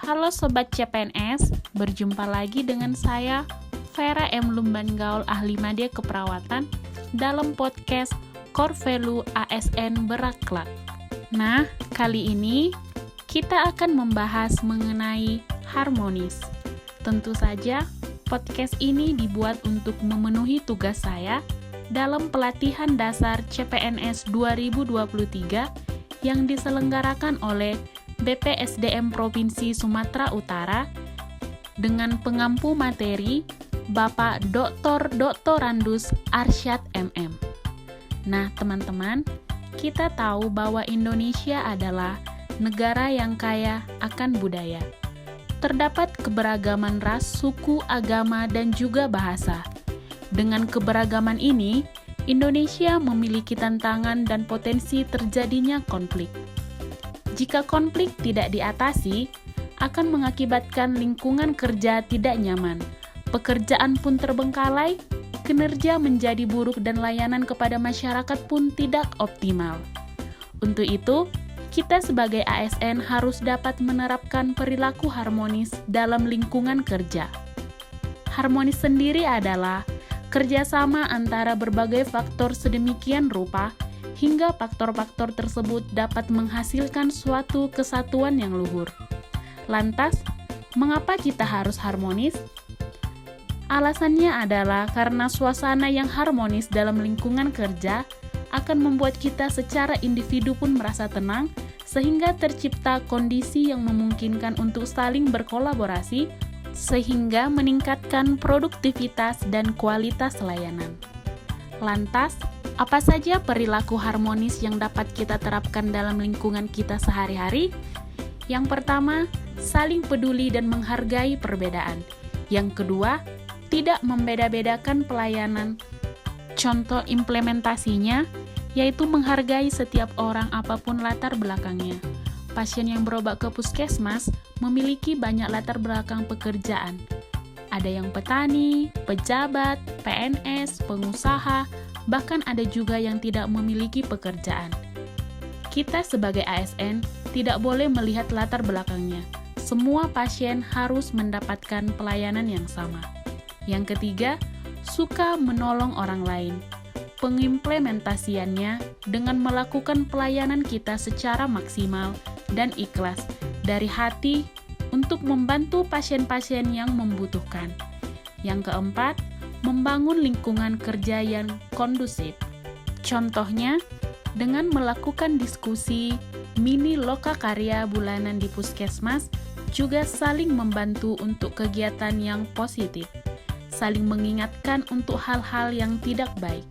Halo Sobat CPNS, berjumpa lagi dengan saya, Vera M. Lumban-Gaul, ahli media keperawatan, dalam podcast Core Value ASN Berakhlak. Nah, kali ini kita akan membahas mengenai harmonis. Tentu saja, podcast ini dibuat untuk memenuhi tugas saya dalam pelatihan dasar CPNS 2023 yang diselenggarakan oleh BPSDM Provinsi Sumatera Utara dengan pengampu materi Bapak Dr. Randus Arsyad MM. Nah, teman-teman, kita tahu bahwa Indonesia adalah negara yang kaya akan budaya. Terdapat keberagaman ras, suku, agama, dan juga bahasa. Dengan keberagaman ini, Indonesia memiliki tantangan dan potensi terjadinya konflik. Jika konflik tidak diatasi, akan mengakibatkan lingkungan kerja tidak nyaman, pekerjaan pun terbengkalai, kinerja menjadi buruk dan layanan kepada masyarakat pun tidak optimal. Untuk itu, kita sebagai ASN harus dapat menerapkan perilaku harmonis dalam lingkungan kerja. Harmonis sendiri adalah kerjasama antara berbagai faktor sedemikian rupa hingga faktor-faktor tersebut dapat menghasilkan suatu kesatuan yang luhur. Lantas, mengapa kita harus harmonis? Alasannya adalah karena suasana yang harmonis dalam lingkungan kerja akan membuat kita secara individu pun merasa tenang, sehingga tercipta kondisi yang memungkinkan untuk saling berkolaborasi, sehingga meningkatkan produktivitas dan kualitas layanan. Lantas, apa saja perilaku harmonis yang dapat kita terapkan dalam lingkungan kita sehari-hari? Yang pertama, saling peduli dan menghargai perbedaan. Yang kedua, tidak membeda-bedakan pelayanan. Contoh implementasinya, yaitu menghargai setiap orang apapun latar belakangnya. Pasien yang berobat ke puskesmas memiliki banyak latar belakang pekerjaan. Ada yang petani, pejabat, PNS, pengusaha, bahkan ada juga yang tidak memiliki pekerjaan. Kita sebagai ASN tidak boleh melihat latar belakangnya. Semua pasien harus mendapatkan pelayanan yang sama. Yang ketiga, suka menolong orang lain. Pengimplementasiannya dengan melakukan pelayanan kita secara maksimal dan ikhlas dari hati untuk membantu pasien-pasien yang membutuhkan. Yang keempat, membangun lingkungan kerja yang kondusif. Contohnya, dengan melakukan diskusi mini lokakarya bulanan di puskesmas, juga saling membantu untuk kegiatan yang positif, saling mengingatkan untuk hal-hal yang tidak baik.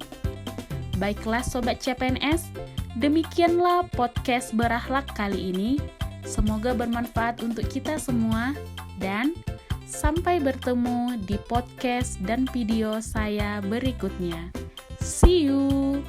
Baiklah Sobat CPNS, demikianlah podcast berakhlak kali ini. Semoga bermanfaat untuk kita semua, dan sampai bertemu di podcast dan video saya berikutnya. See you!